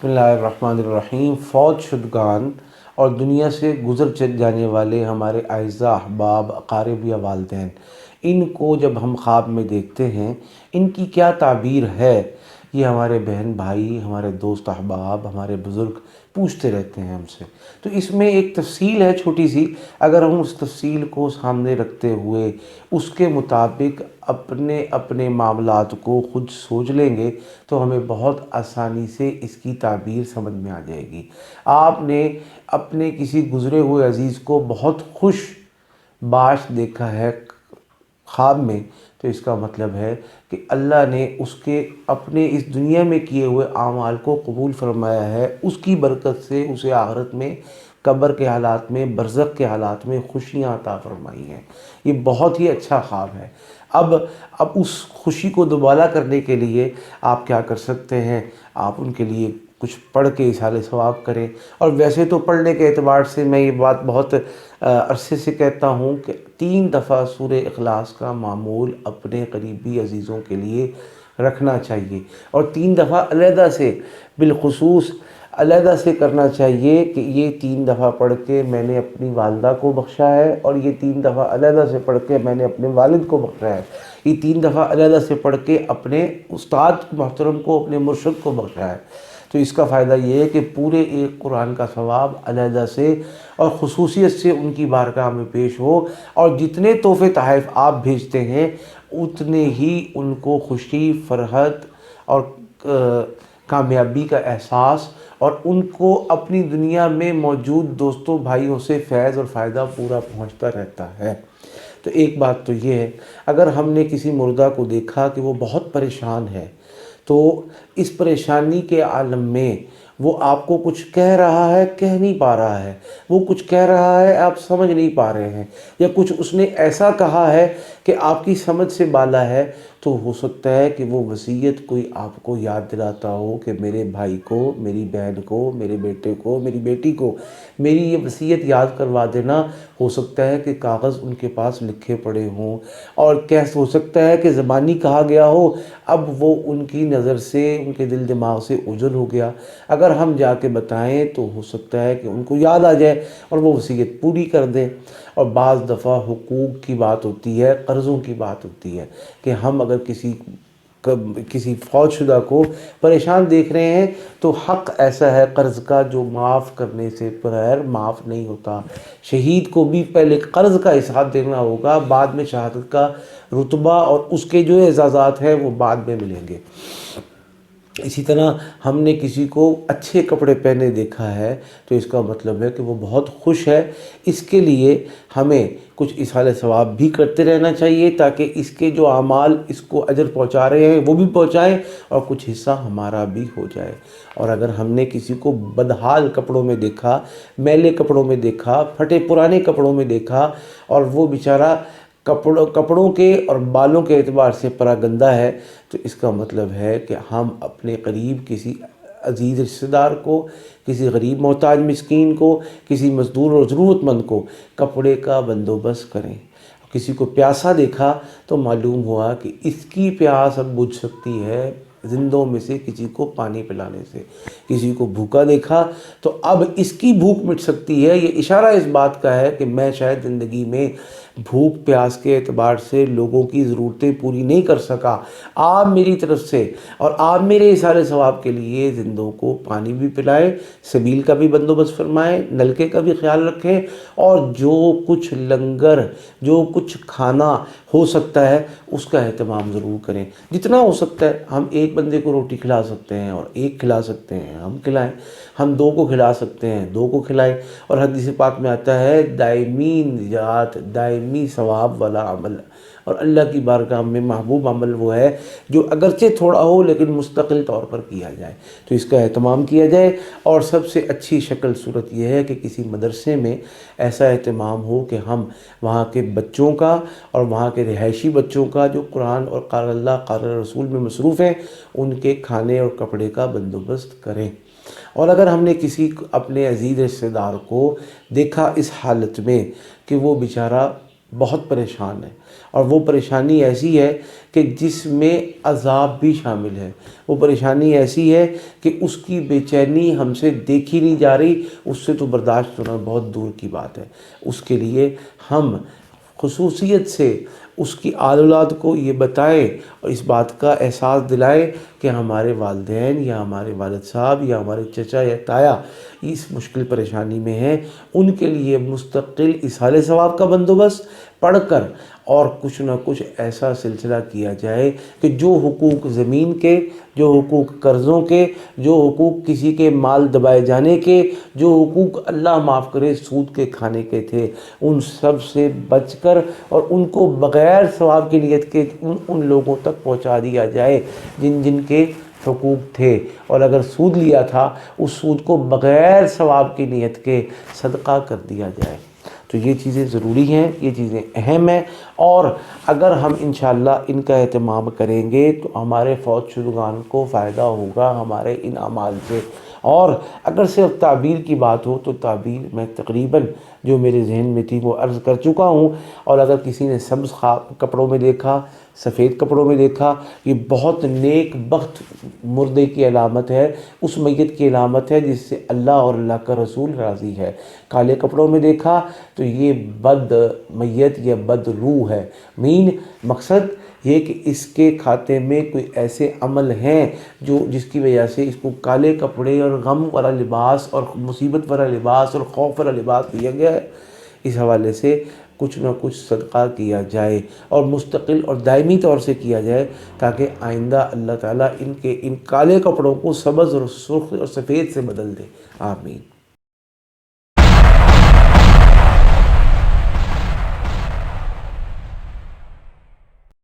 بسم اللہ الرحمن الرحیم۔ فوت شدگان اور دنیا سے گزر چل جانے والے ہمارے اعزاء احباب، اقارب یا والدین، ان کو جب ہم خواب میں دیکھتے ہیں، ان کی کیا تعبیر ہے، یہ ہمارے بہن بھائی، ہمارے دوست احباب، ہمارے بزرگ پوچھتے رہتے ہیں ہم سے۔ تو اس میں ایک تفصیل ہے چھوٹی سی، اگر ہم اس تفصیل کو سامنے رکھتے ہوئے اس کے مطابق اپنے اپنے معاملات کو خود سوچ لیں گے تو ہمیں بہت آسانی سے اس کی تعبیر سمجھ میں آ جائے گی۔ آپ نے اپنے کسی گزرے ہوئے عزیز کو بہت خوش باش دیکھا ہے خواب میں، تو اس کا مطلب ہے کہ اللہ نے اس کے اپنے اس دنیا میں کیے ہوئے اعمال کو قبول فرمایا ہے، اس کی برکت سے اسے آخرت میں قبر کے حالات میں، برزخ کے حالات میں خوشیاں عطا فرمائی ہیں۔ یہ بہت ہی اچھا خواب ہے۔ اب اس خوشی کو دوبالا کرنے کے لیے آپ کیا کر سکتے ہیں؟ آپ ان کے لیے کچھ پڑھ کے ایصال ثواب کریں۔ اور ویسے تو پڑھنے کے اعتبار سے میں یہ بات بہت عرصے سے کہتا ہوں کہ 3 دفعہ سورہ اخلاص کا معمول اپنے قریبی عزیزوں کے لیے رکھنا چاہیے، اور 3 دفعہ علیحدہ سے، بالخصوص علیحدہ سے کرنا چاہیے کہ یہ 3 دفعہ پڑھ کے میں نے اپنی والدہ کو بخشا ہے، اور یہ 3 دفعہ علیحدہ سے پڑھ کے میں نے اپنے والد کو بخشا ہے، یہ 3 دفعہ علیحدہ سے پڑھ کے اپنے استاد محترم کو، اپنے مرشد کو بخشا ہے۔ تو اس کا فائدہ یہ ہے کہ پورے ایک قرآن کا ثواب علیحدہ سے اور خصوصیت سے ان کی بارگاہ میں پیش ہو، اور جتنے تحفے تحائف آپ بھیجتے ہیں اتنے ہی ان کو خوشی، فرحت اور کامیابی کا احساس، اور ان کو اپنی دنیا میں موجود دوستوں بھائیوں سے فیض اور فائدہ پورا پہنچتا رہتا ہے۔ تو ایک بات تو یہ ہے، اگر ہم نے کسی مردہ کو دیکھا کہ وہ بہت پریشان ہے، تو اس پریشانی کے عالم میں وہ آپ کو کچھ کہہ رہا ہے، کہہ نہیں پا رہا ہے، وہ کچھ کہہ رہا ہے آپ سمجھ نہیں پا رہے ہیں، یا کچھ اس نے ایسا کہا ہے کہ آپ کی سمجھ سے بالا ہے، تو ہو سکتا ہے کہ وہ وصیت کوئی آپ کو یاد دلاتا ہو کہ میرے بھائی کو، میری بہن کو، میرے بیٹے کو، میری بیٹی کو میری یہ وصیت یاد کروا دینا۔ ہو سکتا ہے کہ کاغذ ان کے پاس لکھے پڑے ہوں، اور ہو سکتا ہے کہ زبانی کہا گیا ہو، اب وہ ان کی نظر سے، ان کے دل دماغ سے اوجھل ہو گیا۔ اگر ہم جا کے بتائیں تو ہو سکتا ہے کہ ان کو یاد آ جائے اور وہ وصیت پوری کر دیں۔ اور بعض دفعہ حقوق کی بات ہوتی ہے، قرضوں کی بات ہوتی ہے، کہ ہم اگر کسی فوت شدہ کو پریشان دیکھ رہے ہیں تو حق ایسا ہے قرض کا جو معاف کرنے سے بغیر معاف نہیں ہوتا۔ شہید کو بھی پہلے قرض کا حساب دینا ہوگا، بعد میں شہادت کا رتبہ اور اس کے جو اعزازات ہیں وہ بعد میں ملیں گے۔ اسی طرح ہم نے کسی کو اچھے کپڑے پہنے دیکھا ہے تو اس کا مطلب ہے کہ وہ بہت خوش ہے۔ اس کے لیے ہمیں کچھ ایصال ثواب بھی کرتے رہنا چاہیے، تاکہ اس کے جو اعمال اس کو اجر پہنچا رہے ہیں وہ بھی پہنچائیں، اور کچھ حصہ ہمارا بھی ہو جائے۔ اور اگر ہم نے کسی کو بدحال کپڑوں میں دیکھا، میلے کپڑوں میں دیکھا، پھٹے پرانے کپڑوں میں دیکھا، اور وہ بیچارہ کپڑوں کے اور بالوں کے اعتبار سے پراگندہ ہے، تو اس کا مطلب ہے کہ ہم اپنے قریب کسی عزیز رشتہ دار کو، کسی غریب محتاج مسکین کو، کسی مزدور اور ضرورت مند کو کپڑے کا بندوبست کریں۔ کسی کو پیاسا دیکھا تو معلوم ہوا کہ اس کی پیاس اب بجھ سکتی ہے زندوں میں سے کسی کو پانی پلانے سے۔ کسی کو بھوکا دیکھا تو اب اس کی بھوک مٹ سکتی ہے۔ یہ اشارہ اس بات کا ہے کہ میں شاید زندگی میں بھوک پیاس کے اعتبار سے لوگوں کی ضرورتیں پوری نہیں کر سکا، آپ میری طرف سے اور آپ میرے ایصال ثواب کے لیے زندوں کو پانی بھی پلائیں، سبیل کا بھی بندوبست فرمائیں، نلکے کا بھی خیال رکھیں، اور جو کچھ لنگر، جو کچھ کھانا ہو سکتا ہے اس کا اہتمام ضرور کریں۔ جتنا ہو سکتا ہے ہم ایک بندے کو روٹی کھلا سکتے ہیں اور ایک کھلا سکتے ہیں ہم کھلائیں، ہم 2 کو کھلا سکتے ہیں 2 کو کھلائیں۔ اور حدیث پاک میں آتا ہے دائمی نجات، دائمی ثواب والا عمل، اور اللہ کی بارگاہ میں محبوب عمل وہ ہے جو اگرچہ تھوڑا ہو لیکن مستقل طور پر کیا جائے، تو اس کا اہتمام کیا جائے۔ اور سب سے اچھی شکل صورت یہ ہے کہ کسی مدرسے میں ایسا اہتمام ہو کہ ہم وہاں کے بچوں کا اور وہاں کے رہائشی بچوں کا جو قرآن اور قال اللہ قال رسول میں مصروف ہیں، ان کے کھانے اور کپڑے کا بندوبست کریں۔ اور اگر ہم نے کسی اپنے عزیز رشتہ دار کو دیکھا اس حالت میں کہ وہ بیچارہ بہت پریشان ہے، اور وہ پریشانی ایسی ہے کہ جس میں عذاب بھی شامل ہے۔ وہ پریشانی ایسی ہے کہ اس کی بے چینی ہم سے دیکھی نہیں جا رہی، اس سے تو برداشت ہونا بہت دور کی بات ہے۔ اس کے لیے ہم خصوصیت سے اس کی آل اولاد کو یہ بتائیں اور اس بات کا احساس دلائیں کہ ہمارے والدین یا ہمارے والد صاحب یا ہمارے چچا یا تایا اس مشکل پریشانی میں ہیں، ان کے لیے مستقل اصحال ثواب کا بندوبست پڑھ کر اور کچھ نہ کچھ ایسا سلسلہ کیا جائے کہ جو حقوق زمین کے، جو حقوق قرضوں کے، جو حقوق کسی کے مال دبائے جانے کے، جو حقوق اللہ معاف کرے سود کے کھانے کے تھے، ان سب سے بچ کر اور ان کو بغیر ثواب کی نیت کے ان لوگوں تک پہنچا دیا جائے جن جن کے حقوق تھے، اور اگر سود لیا تھا اس سود کو بغیر ثواب کی نیت کے صدقہ کر دیا جائے۔ تو یہ چیزیں ضروری ہیں، یہ چیزیں اہم ہیں، اور اگر ہم انشاءاللہ ان کا اہتمام کریں گے تو ہمارے فوت شدگان کو فائدہ ہوگا ہمارے ان اعمال سے۔ اور اگر صرف تعبیر کی بات ہو تو تعبیر میں تقریباً جو میرے ذہن میں تھی وہ عرض کر چکا ہوں، اور اگر کسی نے سبز کپڑوں میں دیکھا، سفید کپڑوں میں دیکھا، یہ بہت نیک بخت مردے کی علامت ہے، اس میت کی علامت ہے جس سے اللہ اور اللہ کا رسول راضی ہے۔ کالے کپڑوں میں دیکھا تو یہ بد میت یا بد روح ہے۔ مقصد یہ کہ اس کے کھاتے میں کوئی ایسے عمل ہیں جس کی وجہ سے اس کو کالے کپڑے اور غم والا لباس اور مصیبت والا لباس اور خوف والا لباس دیا گیا ہے۔ اس حوالے سے کچھ نہ کچھ صدقہ کیا جائے، اور مستقل اور دائمی طور سے کیا جائے، تاکہ آئندہ اللہ تعالیٰ ان کالے کپڑوں کو سبز اور سرخ اور سفید سے بدل دے۔ آمین۔